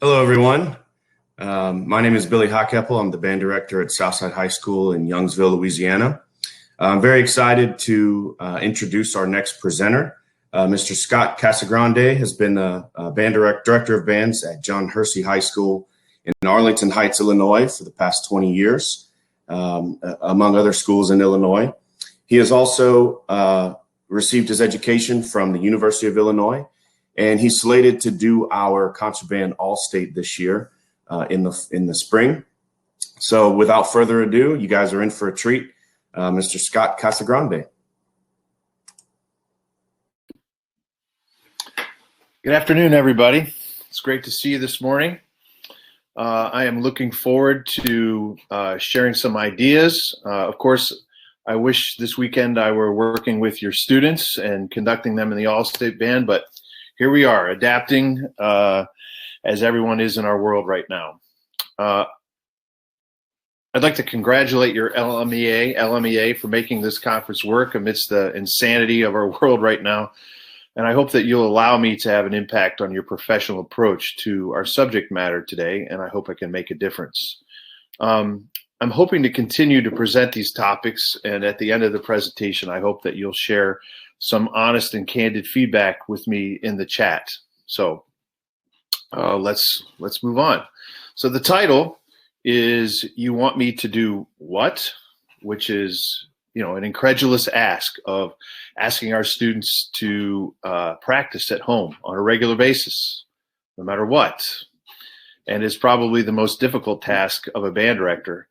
Hello, everyone. My name is Billy Hockeppel. I'm the band director at Southside High School in Youngsville, Louisiana. I'm very excited to introduce our next presenter. Mr. Scott Casagrande has been a band director of bands at John Hersey High School in Arlington Heights, Illinois for the past 20 years, among other schools in Illinois. He has also received his education from the University of Illinois, and he's slated to do our concert band All-State this year in the spring. So without further ado, you guys are in for a treat. Mr. Scott Casagrande. Good afternoon, everybody. It's great to see you this morning. I am looking forward to sharing some ideas. Of course, I wish this weekend I were working with your students and conducting them in the All-State Band, but here we are, adapting as everyone is in our world right now. I'd like to congratulate your LMEA for making this conference work amidst the insanity of our world right now. And I hope that you'll allow me to have an impact on your professional approach to our subject matter today, and I hope I can make a difference. I'm hoping to continue to present these topics, and at the end of the presentation, I hope that you'll share some honest and candid feedback with me in the chat. So let's move on. So the title is "You Want Me to Do What?" which is, an incredulous ask of asking our students to practice at home on a regular basis, no matter what. And it's probably the most difficult task of a band director.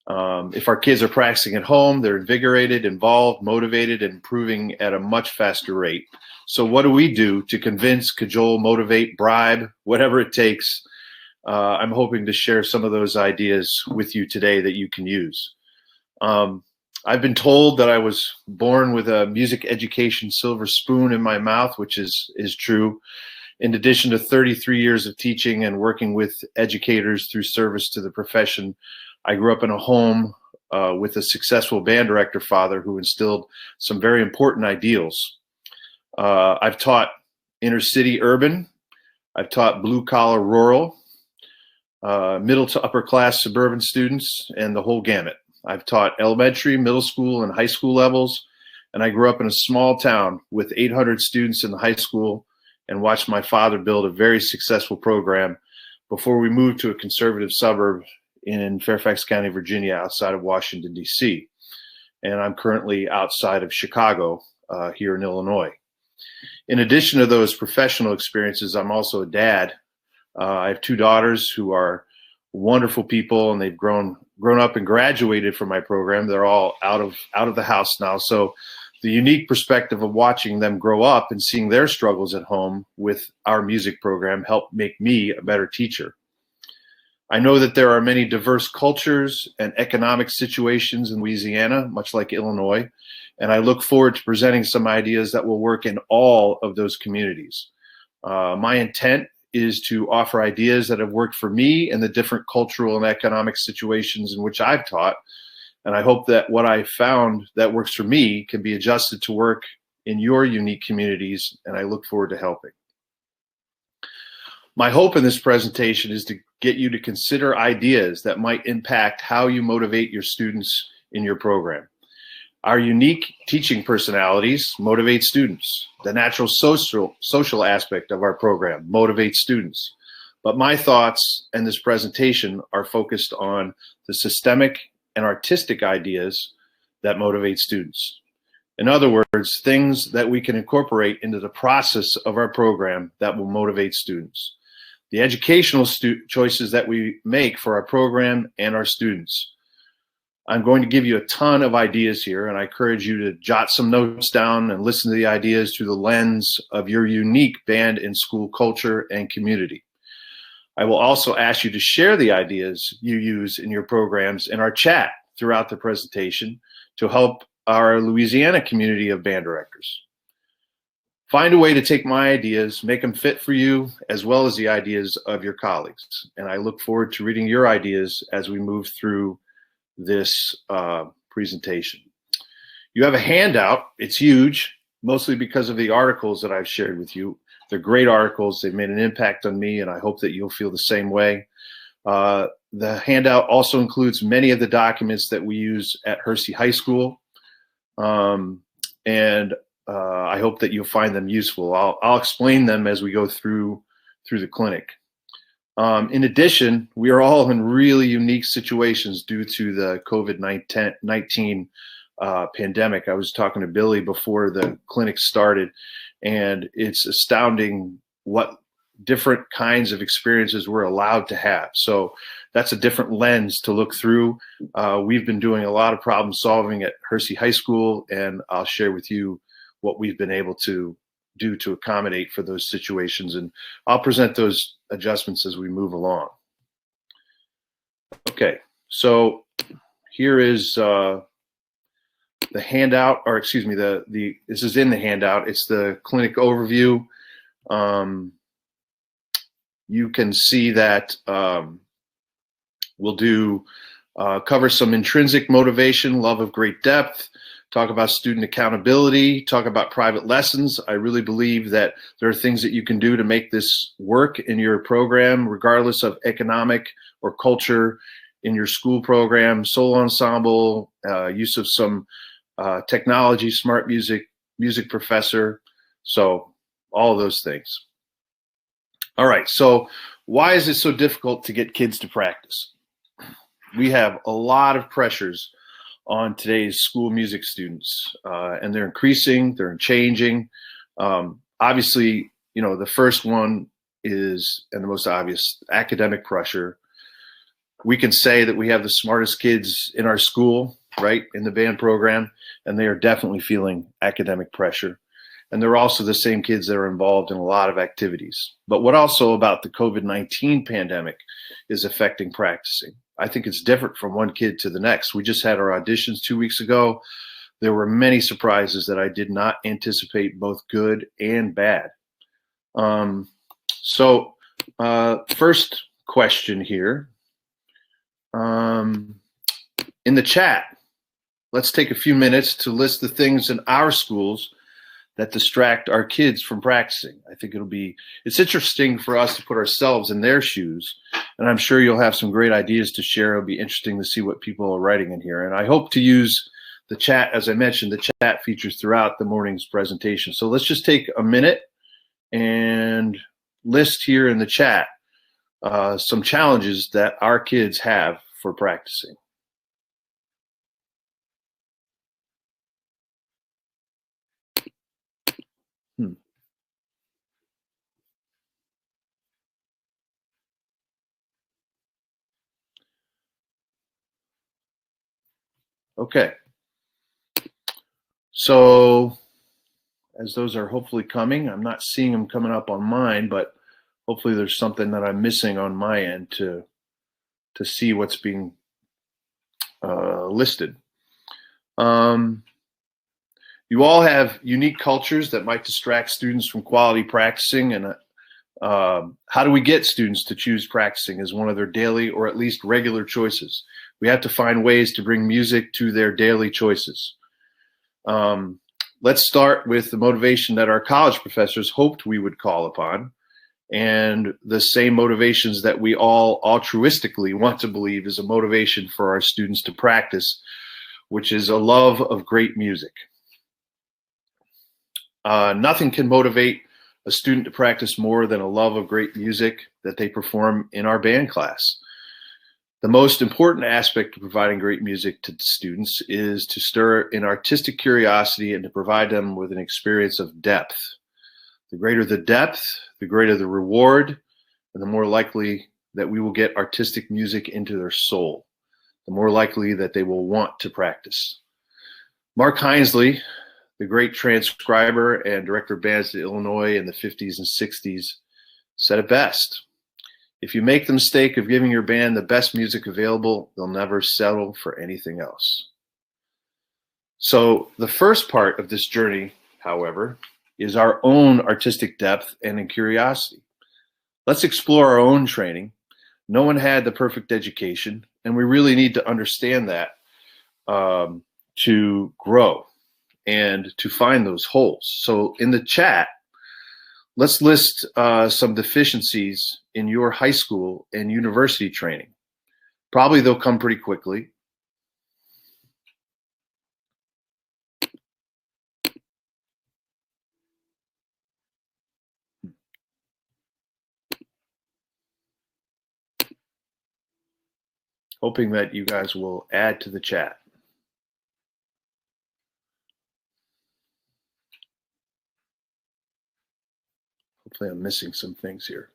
If our kids are practicing at home, they're invigorated, involved, motivated, and improving at a much faster rate. So what do we do to convince, cajole, motivate, bribe, whatever it takes? I'm hoping to share some of those ideas with you today that you can use. I've been told that I was born with a music education silver spoon in my mouth, which is true. In addition to 33 years of teaching and working with educators through service to the profession, I grew up in a home with a successful band director father who instilled some very important ideals. I've taught inner city urban, I've taught blue collar rural, middle to upper class suburban students, and the whole gamut. I've taught elementary, middle school, and high school levels, and I grew up in a small town with 800 students in the high school and watched my father build a very successful program before we moved to a conservative suburb in Fairfax County, Virginia, outside of Washington, D.C. And I'm currently outside of Chicago here in Illinois. In addition to those professional experiences, I'm also a dad. I have two daughters who are wonderful people, and they've grown up and graduated from my program. They're all out of the house now. So the unique perspective of watching them grow up and seeing their struggles at home with our music program helped make me a better teacher. I know that there are many diverse cultures and economic situations in Louisiana, much like Illinois, and I look forward to presenting some ideas that will work in all of those communities. My intent is to offer ideas that have worked for me in the different cultural and economic situations in which I've taught, and I hope that what I found that works for me can be adjusted to work in your unique communities, and I look forward to helping. My hope in this presentation is to get you to consider ideas that might impact how you motivate your students in your program. Our unique teaching personalities motivate students. The natural social aspect of our program motivates students. But my thoughts in this presentation are focused on the systemic and artistic ideas that motivate students. In other words, things that we can incorporate into the process of our program that will motivate students. The educational choices that we make for our program and our students. I'm going to give you a ton of ideas here, and I encourage you to jot some notes down and listen to the ideas through the lens of your unique band and school culture and community. I will also ask you to share the ideas you use in your programs in our chat throughout the presentation to help our Louisiana community of band directors. Find a way to take my ideas, make them fit for you, as well as the ideas of your colleagues. And I look forward to reading your ideas as we move through this presentation. You have a handout. It's huge. mostly because of the articles that I've shared with you. They're great articles. They've made an impact on me, and I hope that you'll feel the same way. The handout also includes many of the documents that we use at Hersey High School, and I hope that you'll find them useful. I'll explain them as we go through the clinic. In addition, we are all in really unique situations due to the COVID-19 pandemic. I was talking to Billy before the clinic started, and it's astounding what different kinds of experiences we're allowed to have. So that's a different lens to look through. We've been doing a lot of problem solving at Hersey High School, and I'll share with you what we've been able to do to accommodate for those situations, and I'll present those adjustments as we move along. Okay, so here is the handout, or excuse me, this is in the handout. It's the clinic overview. You can see that we'll do cover some intrinsic motivation, love of great depth, talk about student accountability, talk about private lessons. I really believe that there are things that you can do to make this work in your program, regardless of economic or culture in your school program, solo ensemble, use of some technology, smart music, music professor. So all of those things. All right, so why is it so difficult to get kids to practice? We have a lot of pressures on today's school music students, and they're increasing, they're changing. Obviously, you know, the first one is, and the most obvious, academic pressure. We can say that we have the smartest kids in our school, right, in the band program, and they are definitely feeling academic pressure. And they're also the same kids that are involved in a lot of activities. But what also about the COVID-19 pandemic is affecting practicing? I think it's different from one kid to the next. We just had our auditions 2 weeks ago. There were many surprises that I did not anticipate, both good and bad. First question here. In the chat, let's take a few minutes to list the things in our schools that distract our kids from practicing. I think it's interesting for us to put ourselves in their shoes, and I'm sure you'll have some great ideas to share. It'll be interesting to see what people are writing in here. And I hope to use the chat. As I mentioned, the chat features throughout the morning's presentation. So let's just take a minute and list here in the chat some challenges that our kids have for practicing. Okay. So as those are hopefully coming, I'm not seeing them coming up on mine, but hopefully there's something that I'm missing on my end to see what's being listed. You all have unique cultures that might distract students from quality practicing, and how do we get students to choose practicing as one of their daily or at least regular choices? We have to find ways to bring music to their daily choices. Let's start with the motivation that our college professors hoped we would call upon, and the same motivations that we all altruistically want to believe is a motivation for our students to practice, which is a love of great music. Nothing can motivate a student to practice more than a love of great music that they perform in our band class. The most important aspect of providing great music to students is to stir in artistic curiosity and to provide them with an experience of depth. The greater the depth, the greater the reward, and the more likely that we will get artistic music into their soul, the more likely that they will want to practice. Mark Hinesley, the great transcriber and director of bands at Illinois in the 50s and 60s, said it best. If you make the mistake of giving your band the best music available, they'll never settle for anything else. So the first part of this journey, however, is our own artistic depth and curiosity. Let's explore our own training. No one had the perfect education, and we really need to understand that to grow. and to find those holes. So in the chat, let's list some deficiencies in your high school and university training. Probably they'll come pretty quickly. Hoping that you guys will add to the chat. Hopefully I'm missing some things here.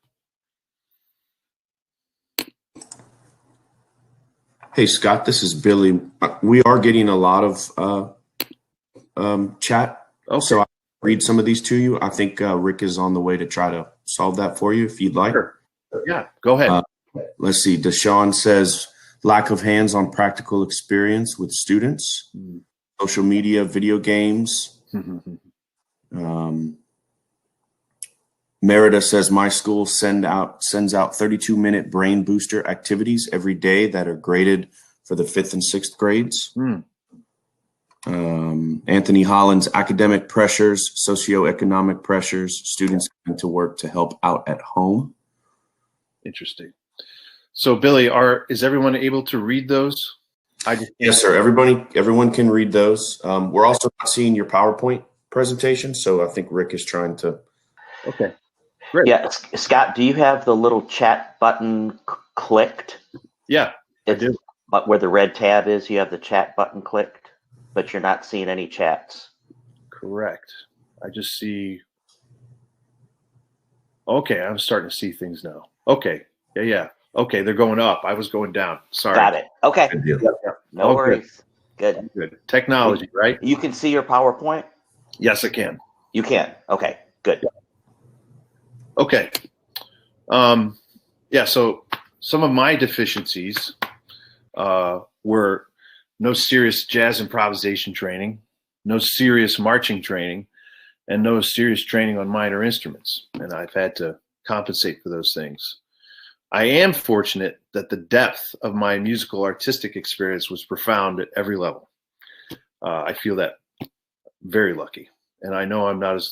Hey, Scott, this is Billy. We are getting a lot of chat. Okay. So I'll read some of these to you. I think Rick is on the way to try to solve that for you if you'd like. Sure. Yeah, go ahead. Let's see. Deshaun says, lack of hands-on practical experience with students, social media, video games. Merida says, my school sends out 32-minute brain booster activities every day that are graded for the 5th and 6th grades. Anthony Hollins, academic pressures, socioeconomic pressures, students coming to work to help out at home. Interesting. So Billy, is everyone able to read those? Yes, sir. Everyone can read those. We're also not seeing your PowerPoint presentation, so I think Rick is trying to. Okay. Great. Yeah, Scott, do you have the little chat button clicked? Yeah, I do. But where the red tab is, you have the chat button clicked, but you're not seeing any chats. Correct. I just see. Okay, I'm starting to see things now. Okay. Yeah. Okay, they're going up. I was going down. Sorry. Got it. Okay. Yeah. No worries. Good. Technology, right? You can see your PowerPoint? Yes, I can. You can. Okay, good. Yeah. Okay. So some of my deficiencies were no serious jazz improvisation training, no serious marching training, and no serious training on minor instruments. And I've had to compensate for those things. I am fortunate that the depth of my musical artistic experience was profound at every level. I feel that very lucky. And I know I'm not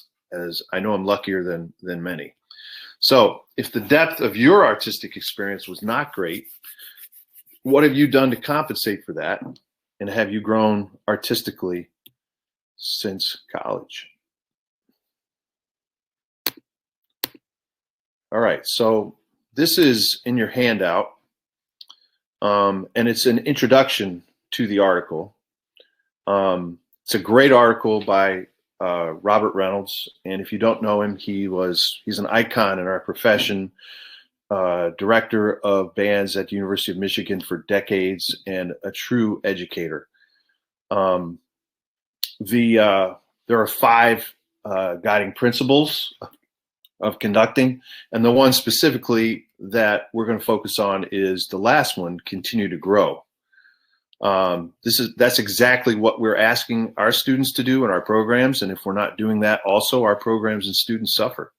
I'm luckier than many. So if the depth of your artistic experience was not great, what have you done to compensate for that? And have you grown artistically since college? All right, so this is in your handout, and it's an introduction to the article. It's a great article by Robert Reynolds, and if you don't know him, he's an icon in our profession, director of bands at the University of Michigan for decades, and a true educator. There are 5 guiding principles of conducting, and the one specifically that we're going to focus on is the last one: continue to grow. That's exactly what we're asking our students to do in our programs, and if we're not doing that, also our programs and students suffer.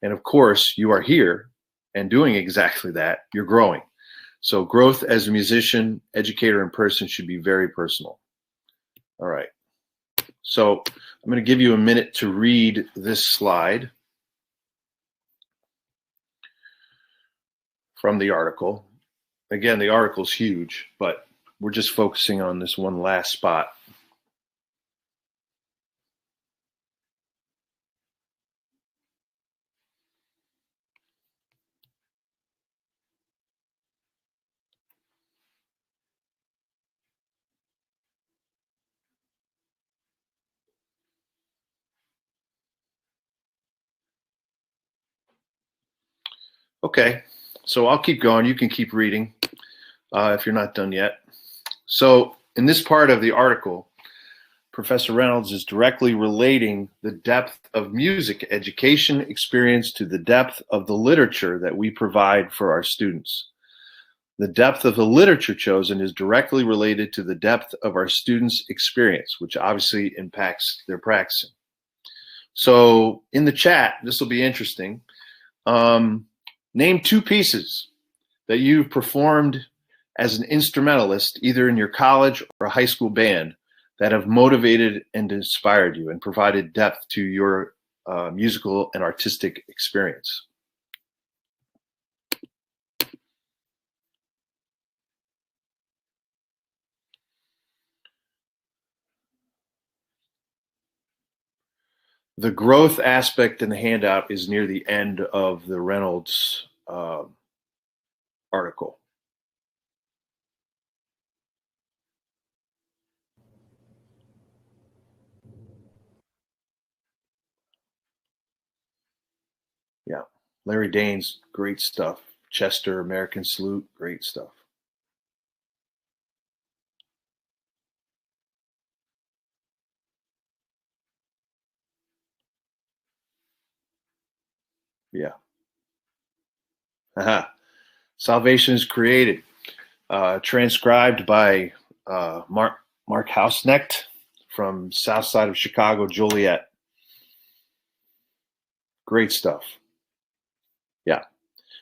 And of course, you are here and doing exactly that. You're growing. So growth as a musician, educator, and person should be very personal. All right. So I'm going to give you a minute to read this slide from the article. Again, the article's huge, but we're just focusing on this one last spot. Okay, so I'll keep going. You can keep reading if you're not done yet. So in this part of the article, Professor Reynolds is directly relating the depth of music education experience to the depth of the literature that we provide for our students. The depth of the literature chosen is directly related to the depth of our students' experience, which obviously impacts their practicing. So in the chat, this will be interesting. Name 2 pieces that you've performed as an instrumentalist, either in your college or high school band, that have motivated and inspired you and provided depth to your musical and artistic experience? The growth aspect in the handout is near the end of the Reynolds article. Yeah, Larry Dane's great stuff. Chester, American Salute, great stuff. Yeah. Salvation is created. Transcribed by Mark Hausnecht from South Side of Chicago, Joliet. Great stuff. Yeah.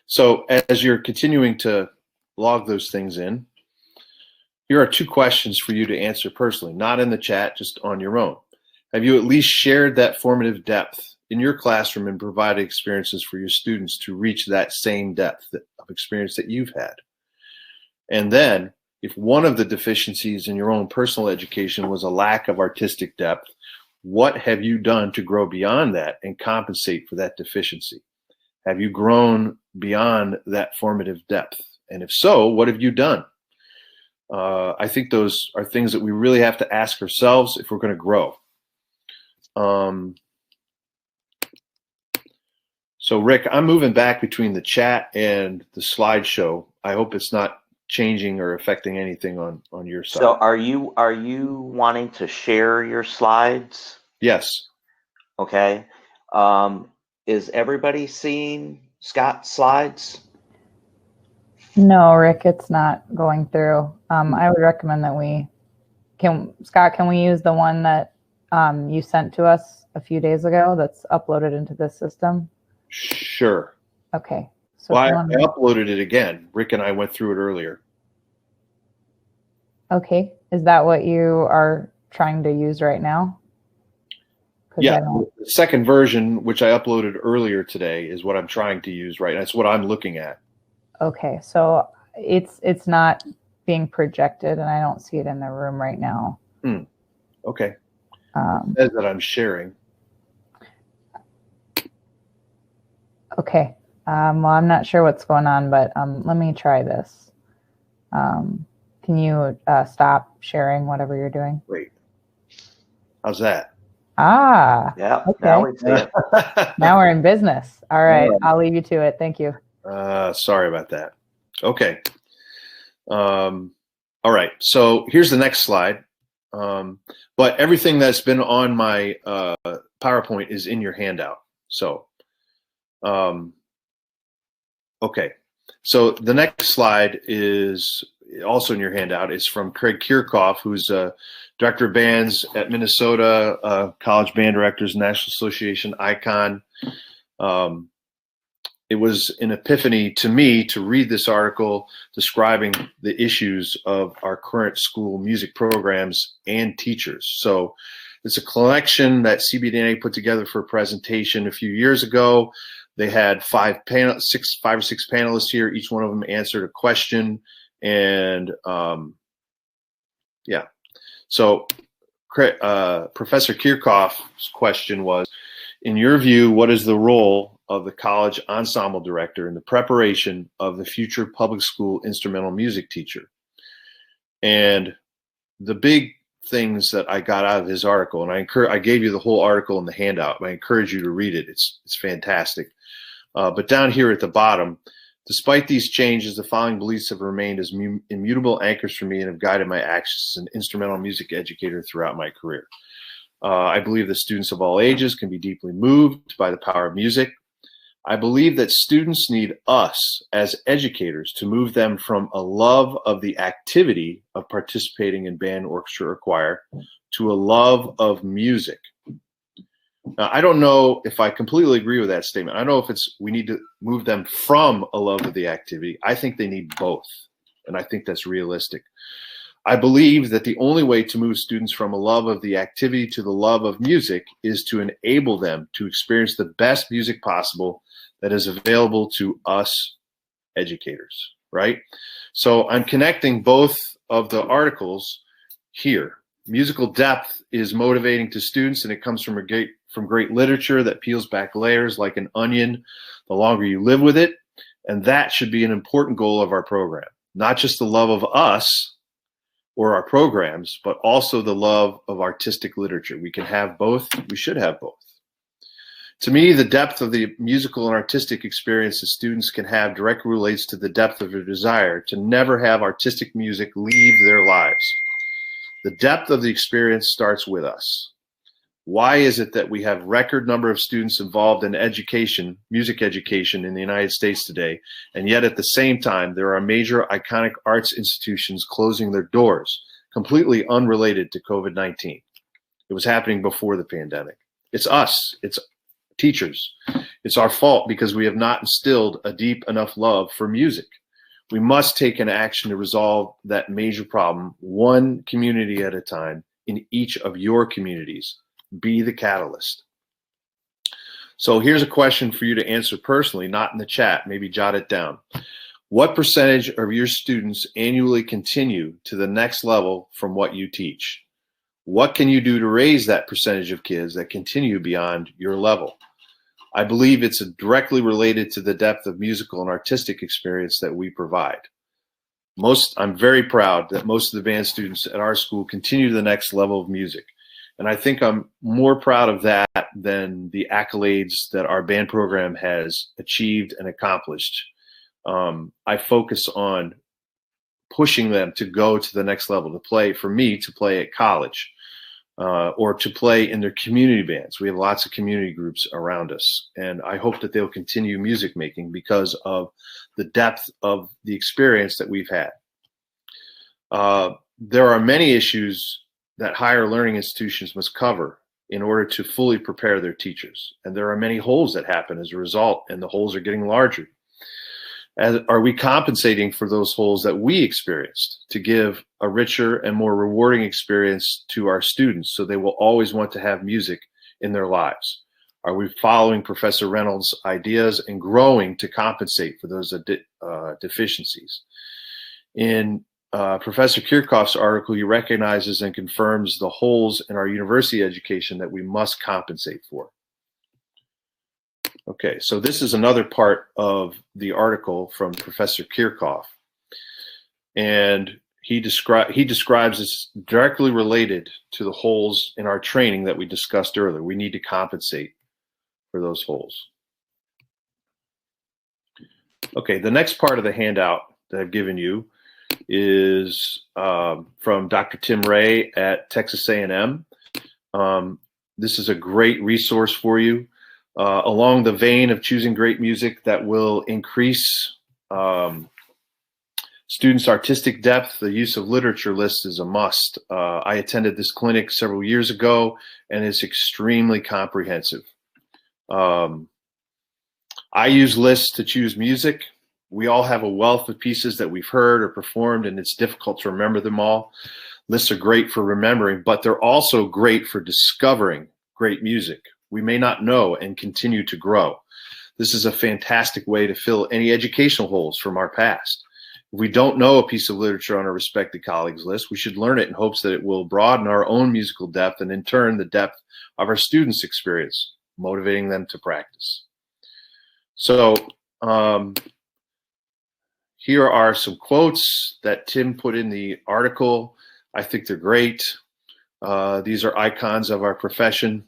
So as you're continuing to log those things in, here are 2 questions for you to answer personally, not in the chat, just on your own. Have you at least shared that formative depth in your classroom and provided experiences for your students to reach that same depth of experience that you've had? And then, if one of the deficiencies in your own personal education was a lack of artistic depth, what have you done to grow beyond that and compensate for that deficiency? Have you grown beyond that formative depth? And if so, what have you done? I think those are things that we really have to ask ourselves if we're going to grow. So Rick, I'm moving back between the chat and the slideshow. I hope it's not changing or affecting anything on your side. So are you wanting to share your slides? Yes. Okay. Is everybody seeing Scott's slides? No, Rick, it's not going through. I would recommend that Scott, can we use the one that you sent to us a few days ago that's uploaded into this system? Sure. Okay. So well, I uploaded it again. Rick and I went through it earlier. Okay. Is that what you are trying to use right now? Yeah. The second version, which I uploaded earlier today, is what I'm trying to use right now. That's what I'm looking at. Okay. So it's not being projected and I don't see it in the room right now. Okay. It says that I'm sharing. Okay. Well, I'm not sure what's going on, but let me try this. Can you stop sharing whatever you're doing? Great. How's that? Yeah. Okay. Now we see it. Now we're in business. All right. I'll leave you to it. Thank you. Sorry about that. Okay. All right. So here's the next slide. But everything that's been on my PowerPoint is in your handout. So, okay. So the next slide is also in your handout. It's from Craig Kirchhoff, who's a director of bands at Minnesota, College Band Directors National Association icon. It was an epiphany to me to read this article describing the issues of our current school music programs and teachers. So it's a collection that CBDNA put together for a presentation a few years ago. They had 5 or 6 panelists here. Each one of them answered a question. And yeah, so Professor Kirchhoff's question was, in your view, what is the role of the college ensemble director in the preparation of the future public school instrumental music teacher? And the big things that I got out of his article, and I gave you the whole article in the handout. I encourage you to read it. It's fantastic. But down here at the bottom, despite these changes, the following beliefs have remained as immutable anchors for me and have guided my actions as an instrumental music educator throughout my career. I believe that students of all ages can be deeply moved by the power of music. I believe that students need us as educators to move them from a love of the activity of participating in band, orchestra, or choir to a love of music. Now, I don't know if I completely agree with that statement. I don't know if we need to move them from a love of the activity. I think they need both, and I think that's realistic. I believe that the only way to move students from a love of the activity to the love of music is to enable them to experience the best music possible that is available to us educators, right? So I'm connecting both of the articles here. Musical depth is motivating to students, and it comes from great literature that peels back layers like an onion the longer you live with it. And that should be an important goal of our program, not just the love of us or our programs, but also the love of artistic literature. We can have both. We should have both. To me, the depth of the musical and artistic experience that students can have directly relates to the depth of their desire to never have artistic music leave their lives. The depth of the experience starts with us. Why is it that we have record number of students involved in education, music education in the United States today, and yet at the same time, there are major iconic arts institutions closing their doors, completely unrelated to COVID-19? It was happening before the pandemic. It's us, it's teachers. It's our fault because we have not instilled a deep enough love for music. We must take an action to resolve that major problem, one community at a time, in each of your communities. Be the catalyst. So here's a question for you to answer personally, not in the chat, maybe jot it down. What percentage of your students annually continue to the next level from what you teach? What can you do to raise that percentage of kids that continue beyond your level? I believe it's directly related to the depth of musical and artistic experience that we provide. I'm very proud that most of the band students at our school continue to the next level of music. And I think I'm more proud of that than the accolades that our band program has achieved and accomplished. I focus on pushing them to go to the next level, to play at college, or to play in their community bands. We have lots of community groups around us, and I hope that they'll continue music making because of the depth of the experience that we've had. There are many issues that higher learning institutions must cover in order to fully prepare their teachers. And there are many holes that happen as a result, and the holes are getting larger. Are we compensating for those holes that we experienced to give a richer and more rewarding experience to our students so they will always want to have music in their lives? Are we following Professor Reynolds' ideas and growing to compensate for those deficiencies? In Professor Kirchhoff's article, he recognizes and confirms the holes in our university education that we must compensate for. Okay, so this is another part of the article from Professor Kirchhoff, and he describes this directly related to the holes in our training that we discussed earlier. We need to compensate for those holes. Okay, the next part of the handout that I've given you is from Dr. Tim Ray at Texas A&M. This is a great resource for you along the vein of choosing great music that will increase students' artistic depth. The use of literature lists is a must. I attended this clinic several years ago, and it's extremely comprehensive. I use lists to choose music. We all have a wealth of pieces that we've heard or performed, and it's difficult to remember them all. Lists are great for remembering, but they're also great for discovering great music we may not know and continue to grow. This is a fantastic way to fill any educational holes from our past. If we don't know a piece of literature on our respected colleagues list, we should learn it in hopes that it will broaden our own musical depth and in turn the depth of our students' experience, motivating them to practice. So here are some quotes that Tim put in the article. I think they're great. These are icons of our profession.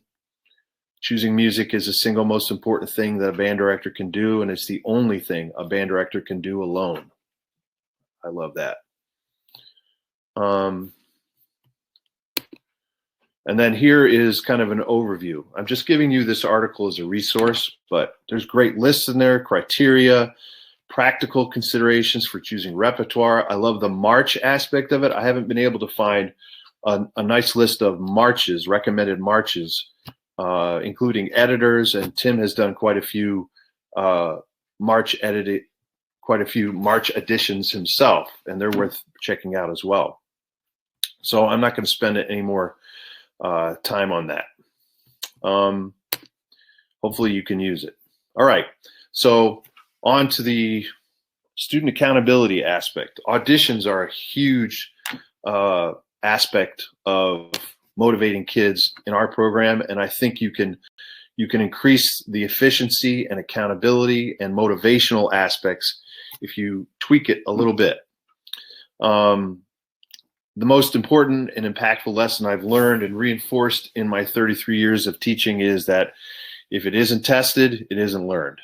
Choosing music is the single most important thing that a band director can do, and it's the only thing a band director can do alone. I love that. And then here is kind of an overview. I'm just giving you this article as a resource, but there's great lists in there, criteria, practical considerations for choosing repertoire. I love the march aspect of it. I haven't been able to find a nice list of marches, recommended marches, including editors, and Tim has done quite a few March editions himself, and they're worth checking out as well. So I'm not going to spend any more time on that. Hopefully you can use it. All right, so on to the student accountability aspect. Auditions are a huge aspect of motivating kids in our program, and I think you can increase the efficiency and accountability and motivational aspects if you tweak it a little bit. The most important and impactful lesson I've learned and reinforced in my 33 years of teaching is that if it isn't tested, it isn't learned.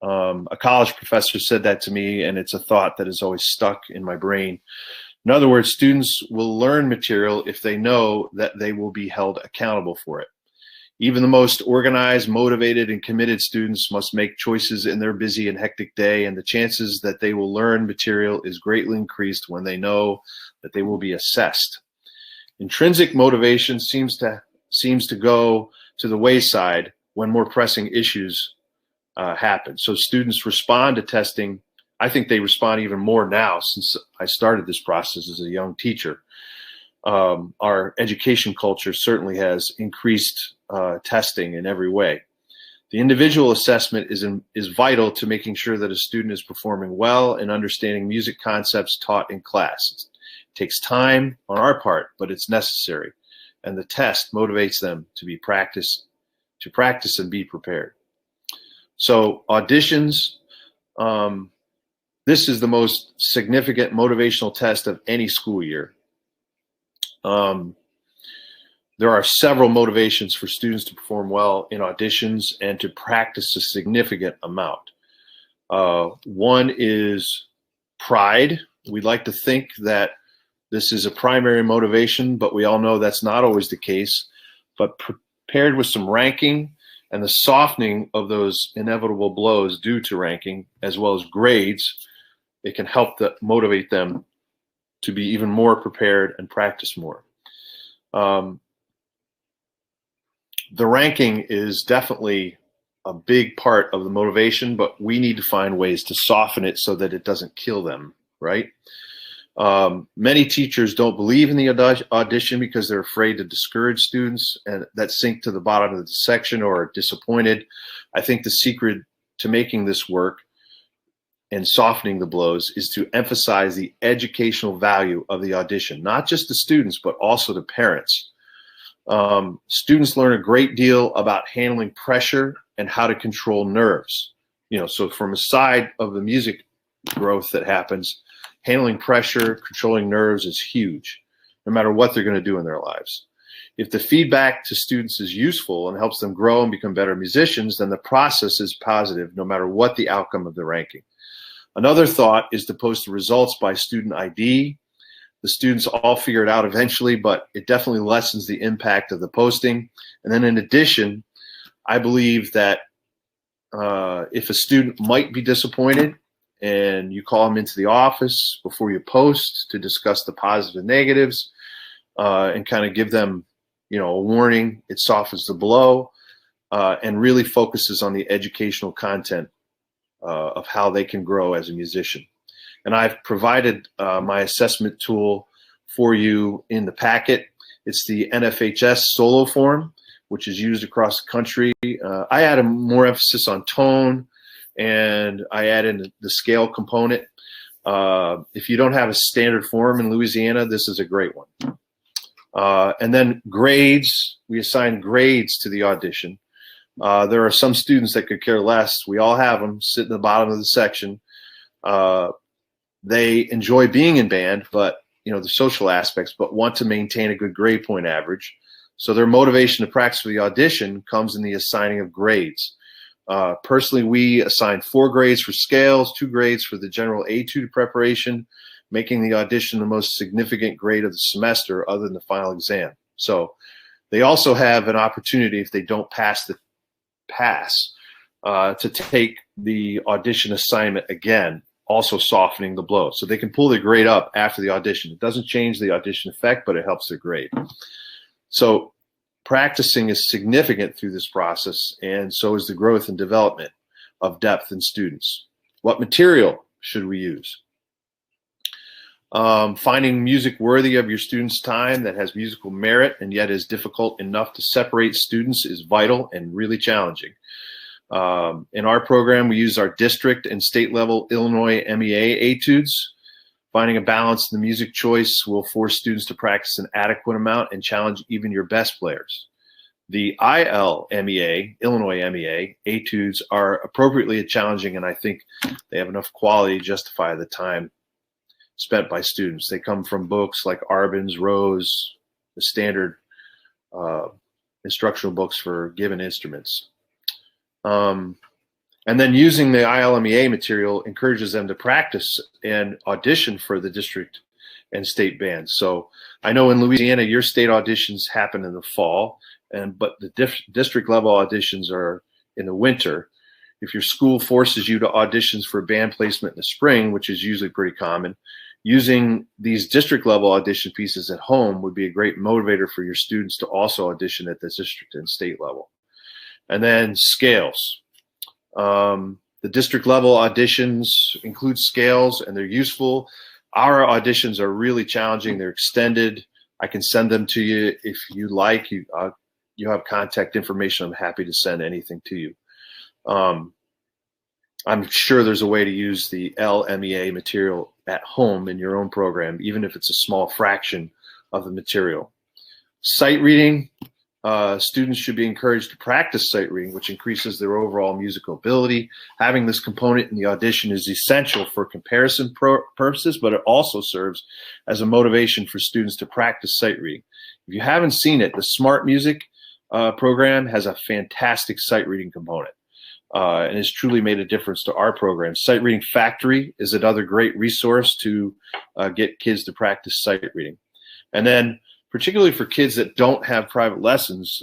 A college professor said that to me, and it's a thought that has always stuck in my brain. In other words, students will learn material if they know that they will be held accountable for it. Even the most organized, motivated, and committed students must make choices in their busy and hectic day, and the chances that they will learn material is greatly increased when they know that they will be assessed. Intrinsic motivation seems to go to the wayside when more pressing issues happen. So students respond to testing. I think they respond even more now since I started this process as a young teacher. Our education culture certainly has increased testing in every way. The individual assessment is vital to making sure that a student is performing well and understanding music concepts taught in class. It takes time on our part, but it's necessary. And the test motivates them to practice and be prepared. So auditions, this is the most significant motivational test of any school year. There are several motivations for students to perform well in auditions and to practice a significant amount. One is pride. We'd like to think that this is a primary motivation, but we all know that's not always the case. But paired with some ranking and the softening of those inevitable blows due to ranking, as well as grades, it can help motivate them to be even more prepared and practice more. The ranking is definitely a big part of the motivation, but we need to find ways to soften it so that it doesn't kill them, right? Many teachers don't believe in the audition because they're afraid to discourage students and that sink to the bottom of the section or are disappointed. I think the secret to making this work and softening the blows is to emphasize the educational value of the audition, not just the students, but also the parents. Students learn a great deal about handling pressure and how to control nerves. So from a side of the music growth that happens, handling pressure, controlling nerves is huge, no matter what they're going to do in their lives. If the feedback to students is useful and helps them grow and become better musicians, then the process is positive, no matter what the outcome of the ranking. Another thought is to post the results by student ID. The students all figure it out eventually, but it definitely lessens the impact of the posting. And then in addition, I believe that if a student might be disappointed and you call them into the office before you post to discuss the positives and negatives and kind of give them, a warning, it softens the blow and really focuses on the educational content of how they can grow as a musician. And I've provided my assessment tool for you in the packet. It's the NFHS solo form, which is used across the country. I add more emphasis on tone, and I add in the scale component. If you don't have a standard form in Louisiana, this is a great one. And then grades, we assign grades to the audition. There are some students that could care less. We all have them, sit in the bottom of the section. They enjoy being in band, but the social aspects, but want to maintain a good grade point average. So their motivation to practice for the audition comes in the assigning of grades. Personally, we assign 4 grades for scales, 2 grades for the general etude preparation, making the audition the most significant grade of the semester other than the final exam. So they also have an opportunity, if they don't pass the pass, to take the audition assignment again, also softening the blow. So they can pull their grade up after the audition. It doesn't change the audition effect, but it helps their grade. So practicing is significant through this process, and so is the growth and development of depth in students. What material should we use? Finding music worthy of your students' time that has musical merit and yet is difficult enough to separate students is vital and really challenging. In our program, we use our district and state level Illinois MEA etudes. Finding a balance in the music choice will force students to practice an adequate amount and challenge even your best players. The ILMEA, Illinois MEA, etudes are appropriately challenging, and I think they have enough quality to justify the time spent by students. They come from books like Arbin's, Rose, the standard instructional books for given instruments. And then using the ILMEA material encourages them to practice and audition for the district and state bands. So I know in Louisiana, your state auditions happen in the fall, but the district level auditions are in the winter. If your school forces you to auditions for band placement in the spring, which is usually pretty common, using these district level audition pieces at home would be a great motivator for your students to also audition at the district and state level. And then scales. The district level auditions include scales and they're useful. Our auditions are really challenging. They're extended. I can send them to you if you like. You have contact information. I'm happy to send anything to you. I'm sure there's a way to use the LMEA material at home in your own program, even if it's a small fraction of the material. Sight reading. Students should be encouraged to practice sight reading, which increases their overall musical ability. Having this component in the audition is essential for comparison purposes, but it also serves as a motivation for students to practice sight reading. If you haven't seen it, the Smart Music program has a fantastic sight reading component, and has truly made a difference to our program. Sight Reading Factory is another great resource to get kids to practice sight reading. And then particularly for kids that don't have private lessons,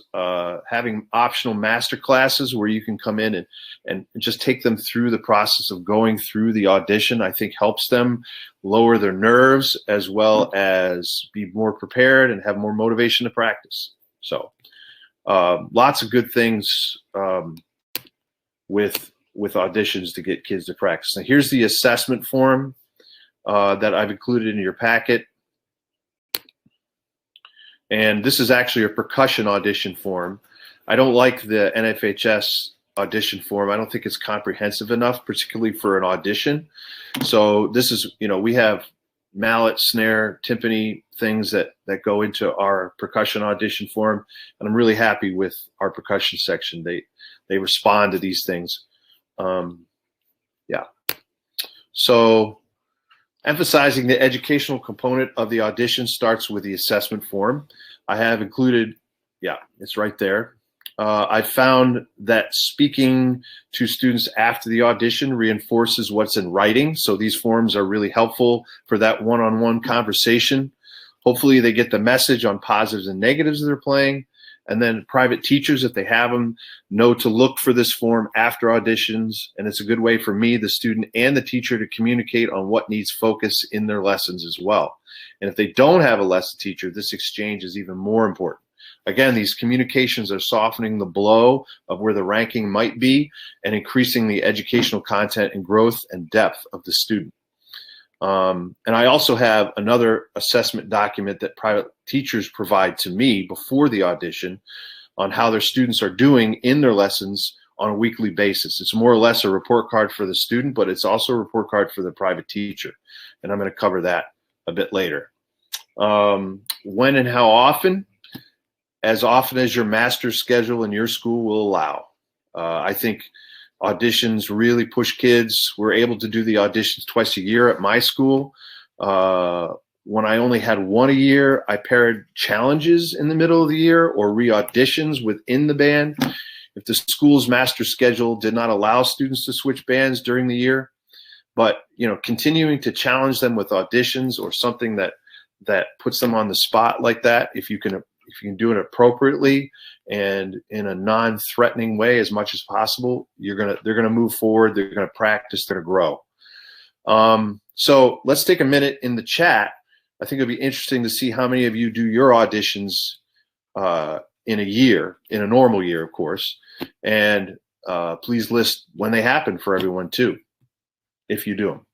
having optional master classes where you can come in and just take them through the process of going through the audition, I think helps them lower their nerves as well as be more prepared and have more motivation to practice. So lots of good things with auditions to get kids to practice. Now here's the assessment form that I've included in your packet. And this is actually a percussion audition form. I don't like the NFHS audition form. I don't think it's comprehensive enough, particularly for an audition. So this is, we have mallet, snare, timpani, things that go into our percussion audition form. And I'm really happy with our percussion section. They respond to these things. Yeah. So emphasizing the educational component of the audition starts with the assessment form. I have included, it's right there. I found that speaking to students after the audition reinforces what's in writing. So these forms are really helpful for that one-on-one conversation. Hopefully they get the message on positives and negatives they're playing. And then private teachers, if they have them, know to look for this form after auditions. And it's a good way for me, the student, and the teacher to communicate on what needs focus in their lessons as well. And if they don't have a lesson teacher, this exchange is even more important. Again, these communications are softening the blow of where the ranking might be and increasing the educational content and growth and depth of the student. And I also have another assessment document that private teachers provide to me before the audition on how their students are doing in their lessons on a weekly basis. It's more or less a report card for the student, but it's also a report card for the private teacher. And I'm going to cover that a bit later. When and how often? As often as your master's schedule in your school will allow. I think auditions really push kids. We're able to do the auditions twice a year at my school. When I only had one a year, I paired challenges in the middle of the year or re-auditions within the band. If the school's master schedule did not allow students to switch bands during the year, but continuing to challenge them with auditions or something that puts them on the spot like that, if you can do it appropriately and in a non-threatening way as much as possible, they're gonna move forward. They're gonna practice. They're gonna grow. So let's take a minute in the chat. I think it'll be interesting to see how many of you do your auditions in a year, in a normal year, of course. And please list when they happen for everyone too, if you do them.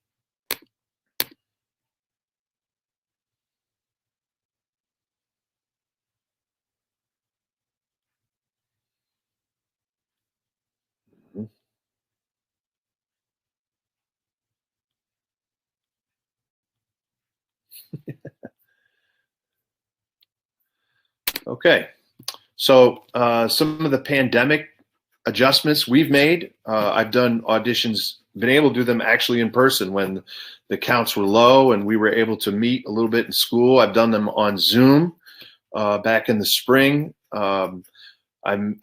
Okay. So some of the pandemic adjustments we've made, I've done auditions, been able to do them actually in person when the counts were low and we were able to meet a little bit in school. I've done them on Zoom back in the spring. I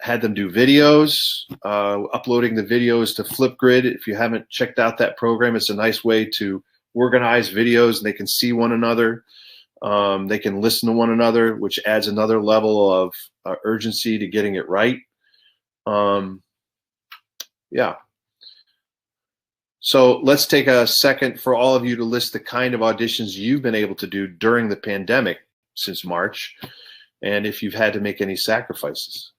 had them do videos, uploading the videos to Flipgrid. If you haven't checked out that program, it's a nice way to organize videos and they can see one another. They can listen to one another, which adds another level of urgency to getting it right. Yeah. So let's take a second for all of you to list the kind of auditions you've been able to do during the pandemic since March, and if you've had to make any sacrifices.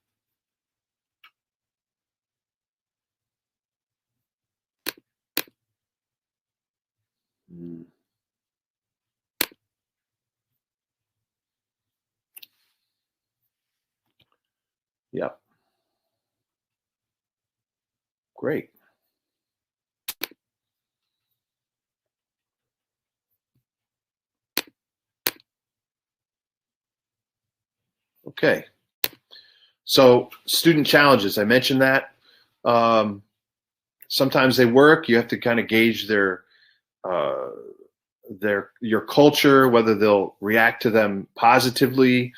Yep. Great. Okay. So student challenges, I mentioned that. Sometimes they work. You have to kind of gauge your culture, whether they'll react to them positively.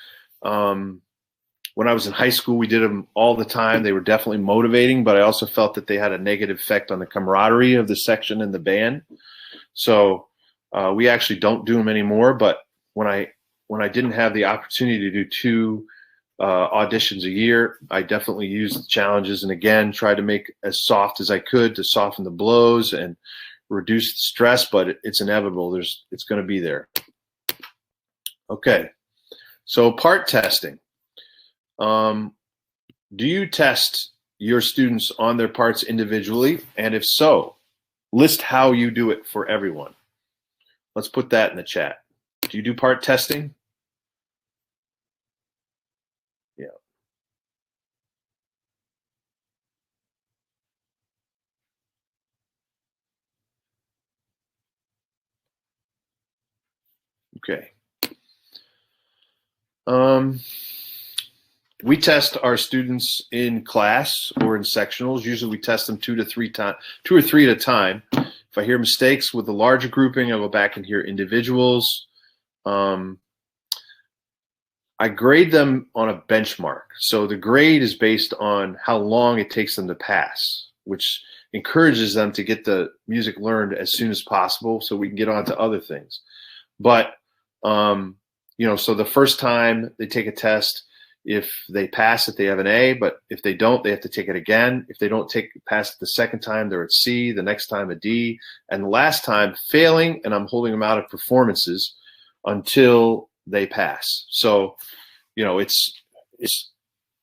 When I was in high school, we did them all the time. They were definitely motivating, but I also felt that they had a negative effect on the camaraderie of the section and the band. So we actually don't do them anymore. But when I didn't have the opportunity to do 2 auditions a year, I definitely used the challenges and again tried to make as soft as I could to soften the blows and reduce the stress. But it's inevitable. It's going to be there. Okay, so part testing. Do you test your students on their parts individually? And if so, list how you do it for everyone. Let's put that in the chat. Do you do part testing? Yeah. Okay. We test our students in class or in sectionals. Usually we test them 2 or 3 at a time. If I hear mistakes with the larger grouping, I'll go back and hear individuals. I grade them on a benchmark. So the grade is based on how long it takes them to pass, which encourages them to get the music learned as soon as possible so we can get on to other things. But, so the first time they take a test, if they pass it, they have an A, but if they don't, they have to take it again. If they don't pass it the second time, they're at C, the next time a D, and the last time failing, and I'm holding them out of performances until they pass. So, it's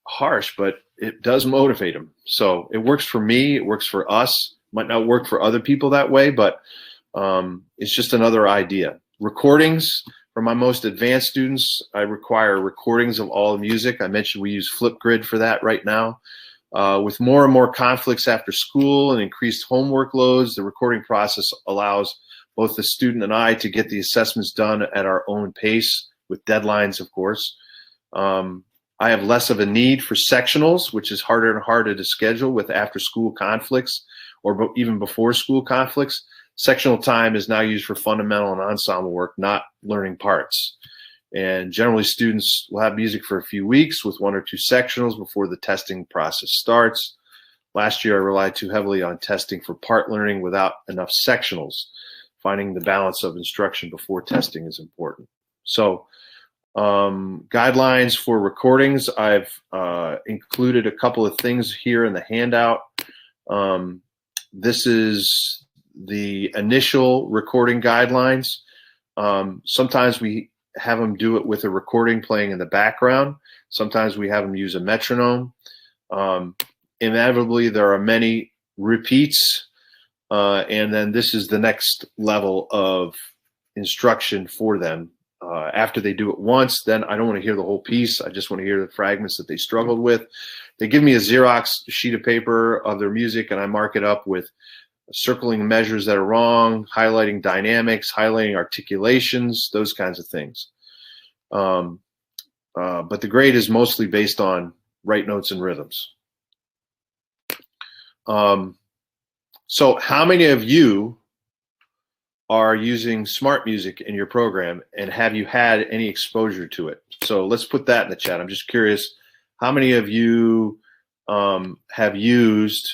harsh, but it does motivate them. So it works for me, it works for us, might not work for other people that way, but it's just another idea. Recordings. For my most advanced students, I require recordings of all the music. I mentioned we use Flipgrid for that right now. With more and more conflicts after school and increased homework loads, the recording process allows both the student and I to get the assessments done at our own pace with deadlines, of course. I have less of a need for sectionals, which is harder and harder to schedule with after-school conflicts or even before-school conflicts. Sectional time is now used for fundamental and ensemble work, not learning parts. And generally, students will have music for a few weeks with 1 or 2 sectionals before the testing process starts. Last year, I relied too heavily on testing for part learning without enough sectionals. Finding the balance of instruction before testing is important. So, guidelines for recordings. I've included a couple of things here in the handout. This is the initial recording guidelines. Sometimes we have them do it with a recording playing in the background. Sometimes we have them use a metronome. Inevitably, there are many repeats. And then this is the next level of instruction for them. After they do it once, then I don't want to hear the whole piece. I just want to hear the fragments that they struggled with. They give me a Xerox sheet of paper of their music, and I mark it up with circling measures that are wrong, highlighting dynamics, highlighting articulations, those kinds of things. But the grade is mostly based on right notes and rhythms. So how many of you are using smart music in your program, and have you had any exposure to it? So let's put that in the chat. I'm just curious, how many of you have used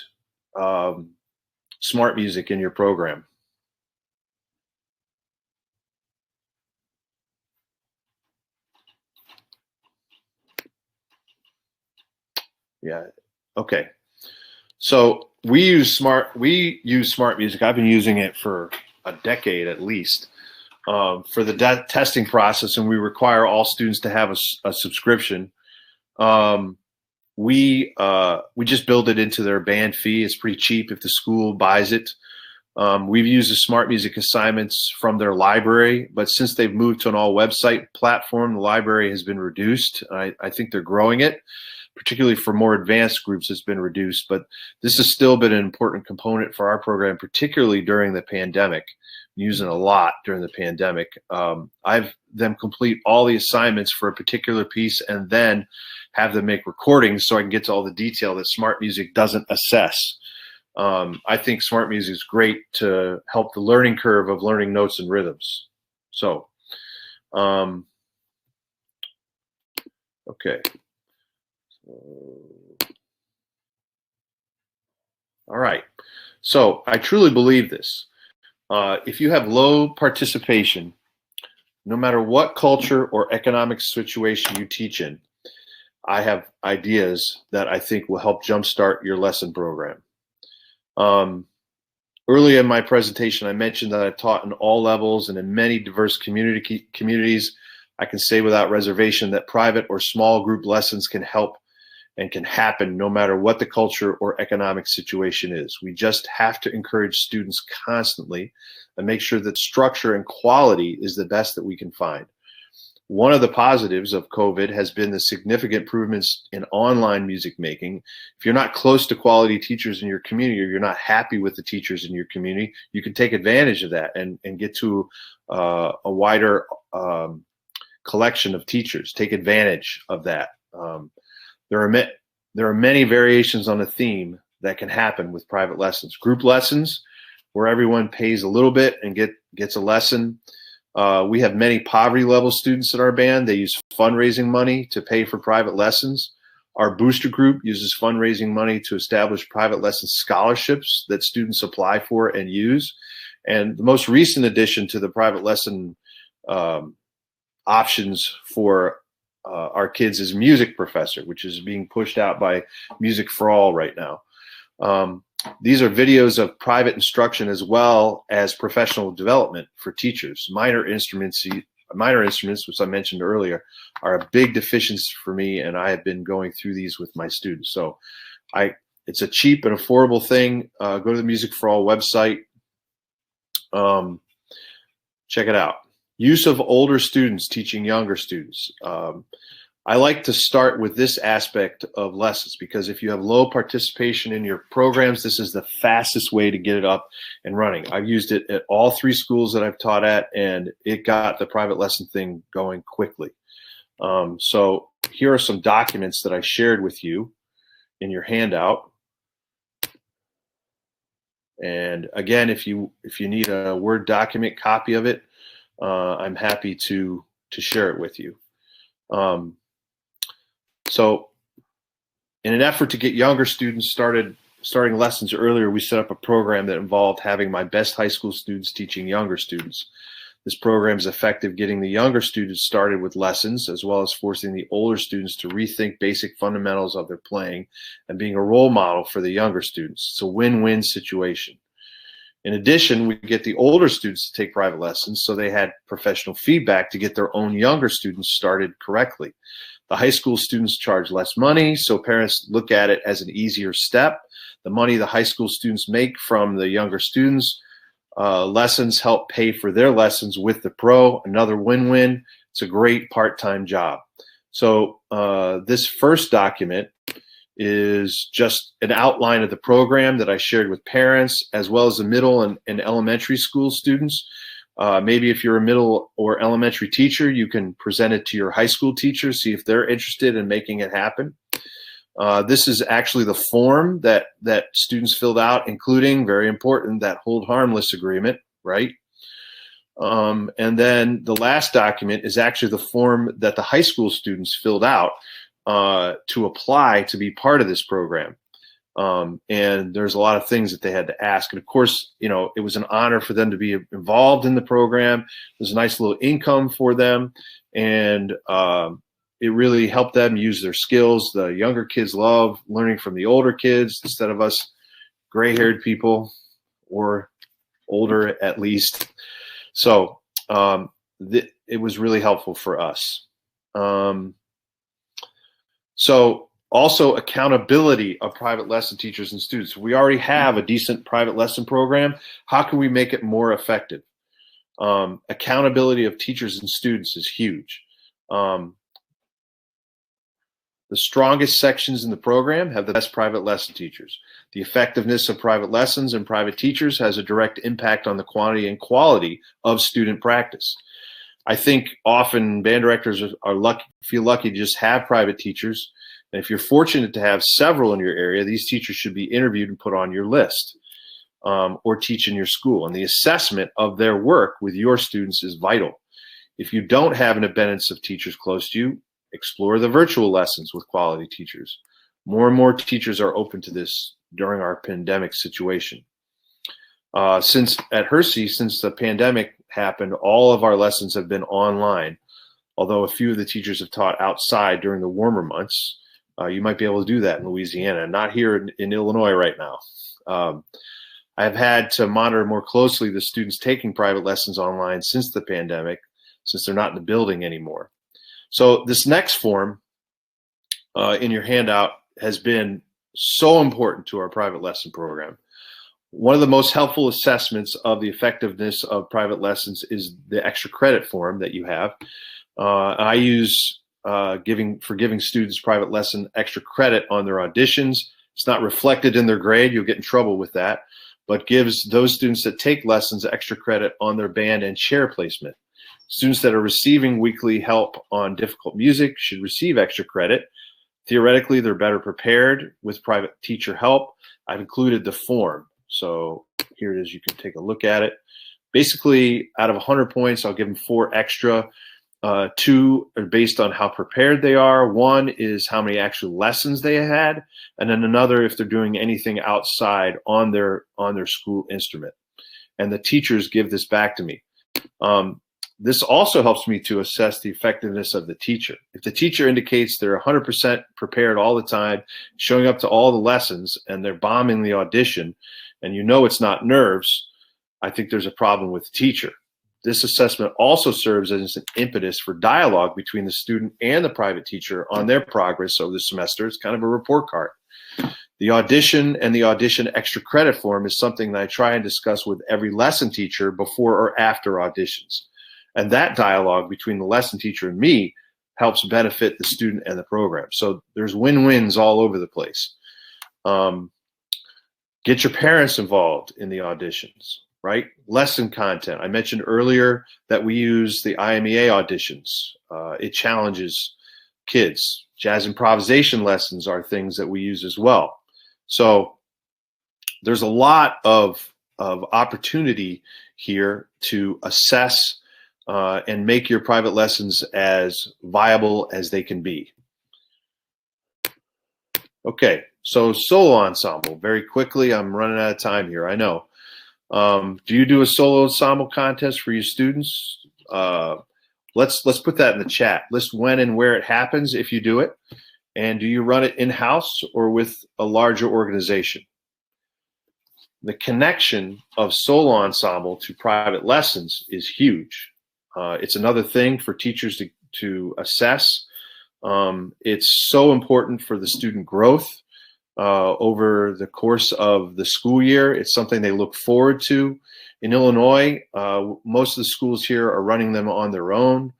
smart music in your program? Yeah, okay. So we use smart music. I've been using it for a decade at least for the testing process, and we require all students to have a subscription. We just build it into their band fee. It's pretty cheap if the school buys it. We've used the smart music assignments from their library, but since they've moved to an all website platform, the library has been reduced. I think they're growing it, particularly for more advanced groups. It's been reduced, but this has still been an important component for our program, particularly during the pandemic. I'm using it a lot during the pandemic. I've them complete all the assignments for a particular piece and then have them make recordings so I can get to all the detail that smart music doesn't assess. I think smart music is great to help the learning curve of learning notes and rhythms. So, okay. All right. So I truly believe this. If you have low participation, no matter what culture or economic situation you teach in, I have ideas that I think will help jumpstart your lesson program. Earlier in my presentation, I mentioned that I've taught in all levels and in many diverse communities. I can say without reservation that private or small group lessons can help and can happen no matter what the culture or economic situation is. We just have to encourage students constantly and make sure that structure and quality is the best that we can find. One of the positives of COVID has been the significant improvements in online music making. If you're not close to quality teachers in your community, or you're not happy with the teachers in your community, you can take advantage of that and get to a wider collection of teachers. Take advantage of that. There are many variations on a theme that can happen with private lessons. Group lessons, where everyone pays a little bit and gets a lesson. We have many poverty level students in our band. They use fundraising money to pay for private lessons. Our booster group uses fundraising money to establish private lesson scholarships that students apply for and use. And the most recent addition to the private lesson options for our kids is Music Professor, which is being pushed out by Music for All right now. These are videos of private instruction as well as professional development for teachers. Minor instruments, which I mentioned earlier, are a big deficiency for me, and I have been going through these with my students. So it's a cheap and affordable thing. Go to the Music for All website. Check it out. Use of older students teaching younger students. I like to start with this aspect of lessons because if you have low participation in your programs, this is the fastest way to get it up and running. I've used it at all 3 schools that I've taught at, and it got the private lesson thing going quickly. So here are some documents that I shared with you in your handout. And again, if you need a Word document copy of it, I'm happy to share it with you. So in an effort to get younger students starting lessons earlier, we set up a program that involved having my best high school students teaching younger students. This program is effective getting the younger students started with lessons, as well as forcing the older students to rethink basic fundamentals of their playing and being a role model for the younger students. It's a win-win situation. In addition, we get the older students to take private lessons so they had professional feedback to get their own younger students started correctly. The high school students charge less money, so parents look at it as an easier step. The money the high school students make from the younger students' lessons help pay for their lessons with the pro. Another win-win. It's a great part-time job. So this first document is just an outline of the program that I shared with parents, as well as the middle and elementary school students. Maybe if you're a middle or elementary teacher, you can present it to your high school teachers, see if they're interested in making it happen. This is actually the form that students filled out, including, very important, that hold harmless agreement, right? And then the last document is actually the form that the high school students filled out to apply to be part of this program. And there's a lot of things that they had to ask. And of course, you know, it was an honor for them to be involved in the program. There's a nice little income for them. And it really helped them use their skills. The younger kids love learning from the older kids instead of us gray-haired people, or older at least. So it was really helpful for us. So also accountability of private lesson teachers and students. We already have a decent private lesson program. How can we make it more effective? Accountability of teachers and students is huge. The strongest sections in the program have the best private lesson teachers. The effectiveness of private lessons and private teachers has a direct impact on the quantity and quality of student practice. I think often band directors feel lucky to just have private teachers. And if you're fortunate to have several in your area, these teachers should be interviewed and put on your list, or teach in your school. And the assessment of their work with your students is vital. If you don't have an abundance of teachers close to you, explore the virtual lessons with quality teachers. More and more teachers are open to this during our pandemic situation. Since at Hersey, since the pandemic happened, all of our lessons have been online, although a few of the teachers have taught outside during the warmer months. You might be able to do that in Louisiana, not here in Illinois right now. I've had to monitor more closely the students taking private lessons online since the pandemic, since they're not in the building anymore. So this next form in your handout has been so important to our private lesson program. One of the most helpful assessments of the effectiveness of private lessons is the extra credit form that you have. I use giving students private lesson extra credit on their auditions. It's not reflected in their grade. You'll get in trouble with that, but gives those students that take lessons extra credit on their band and chair placement. Students that are receiving weekly help on difficult music should receive extra credit. Theoretically, they're better prepared with private teacher help. I've included the form. So here it is. You can take a look at it. Basically, out of 100 points, I'll give them 4 extra. 2 are based on how prepared they are. 1 is how many actual lessons they had. And then another if they're doing anything outside on their school instrument. And the teachers give this back to me. This also helps me to assess the effectiveness of the teacher. If the teacher indicates they're 100% prepared all the time, showing up to all the lessons, and they're bombing the audition, and you know it's not nerves, I think there's a problem with the teacher. This assessment also serves as an impetus for dialogue between the student and the private teacher on their progress over the semester. It's kind of a report card. The audition and the audition extra credit form is something that I try and discuss with every lesson teacher before or after auditions. And that dialogue between the lesson teacher and me helps benefit the student and the program. So there's win-wins all over the place. Get your parents involved in the auditions, right? Lesson content. I mentioned earlier that we use the LMEA auditions. It challenges kids. Jazz improvisation lessons are things that we use as well. So there's a lot of opportunity here to assess and make your private lessons as viable as they can be. Okay, so solo ensemble. Very quickly, I'm running out of time here, I know. Do you do a solo ensemble contest for your students? Let's put that in the chat. List when and where it happens if you do it. And do you run it in-house or with a larger organization? The connection of solo ensemble to private lessons is huge. It's another thing for teachers to assess. It's so important for the student growth over the course of the school year. It's something they look forward to. In Illinois, most of the schools here are running them on their own.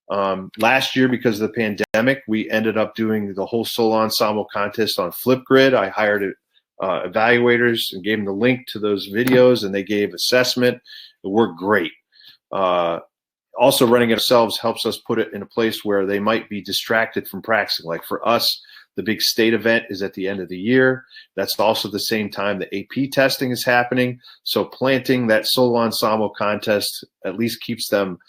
Last year, because of the pandemic, we ended up doing the whole solo ensemble contest on Flipgrid. I hired evaluators and gave them the link to those videos, and they gave assessment. It worked great. Also, running it ourselves helps us put it in a place where they might be distracted from practicing. Like for us, the big state event is at the end of the year. That's also the same time the AP testing is happening. So planting that solo ensemble contest at least keeps them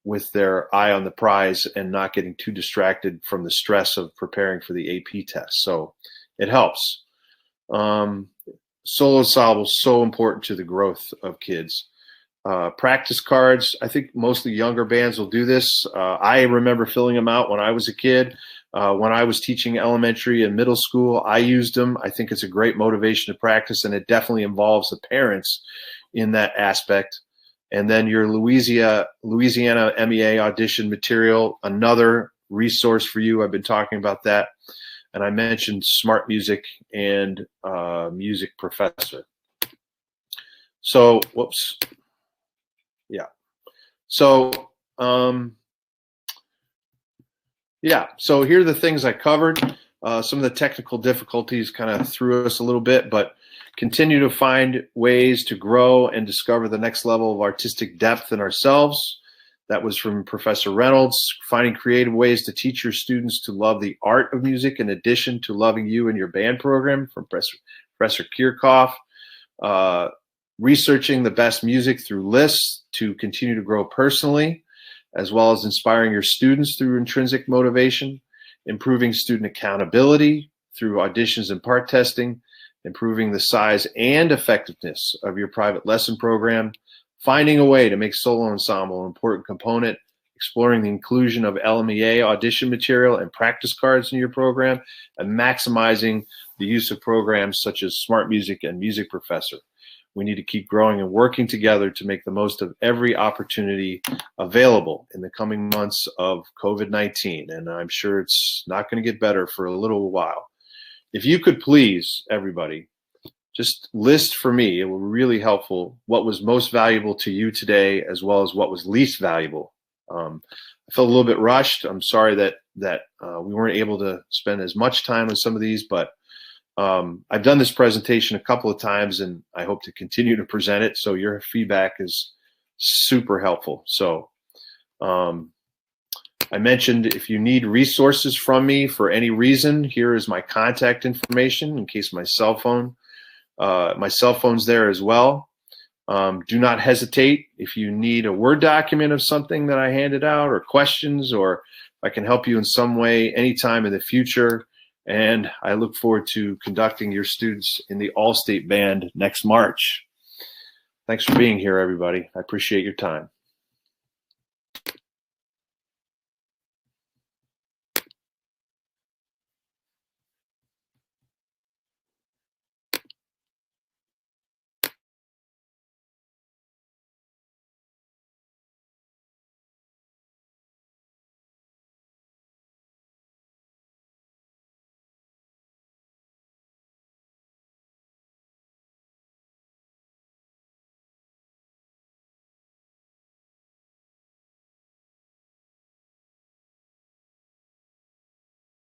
with their eye on the prize and not getting too distracted from the stress of preparing for the AP test. So it helps. Solo ensemble is so important to the growth of kids. Practice cards, I think mostly younger bands will do this. I remember filling them out when I was a kid. When I was teaching elementary and middle school, I used them. I think it's a great motivation to practice, and it definitely involves the parents in that aspect. And then your Louisiana LMEA audition material, another resource for you. I've been talking about that. And I mentioned Smart Music and Music Professor. So, whoops. Yeah. So, so here are the things I covered. Some of the technical difficulties kind of threw us a little bit, but continue to find ways to grow and discover the next level of artistic depth in ourselves. That was from Professor Reynolds. Finding creative ways to teach your students to love the art of music in addition to loving you and your band program, from Professor Kirchhoff. Researching the best music through lists to continue to grow personally, as well as inspiring your students through intrinsic motivation. Improving student accountability through auditions and part testing. Improving the size and effectiveness of your private lesson program. Finding a way to make solo ensemble an important component. Exploring the inclusion of LMEA audition material and practice cards in your program. And maximizing the use of programs such as Smart Music and Music Professor. We need to keep growing and working together to make the most of every opportunity available in the coming months of COVID-19. And I'm sure it's not going to get better for a little while. If you could please, everybody, just list for me, it will be really helpful, what was most valuable to you today, as well as what was least valuable. I felt a little bit rushed. I'm sorry that we weren't able to spend as much time on some of these, but I've done this presentation a couple of times, and I hope to continue to present it. So your feedback is super helpful. So I mentioned if you need resources from me for any reason, here is my contact information in case my cell phone's there as well. Do not hesitate if you need a Word document of something that I handed out, or questions, or if I can help you in some way anytime in the future. And I look forward to conducting your students in the All-State Band next March. Thanks for being here, everybody. I appreciate your time.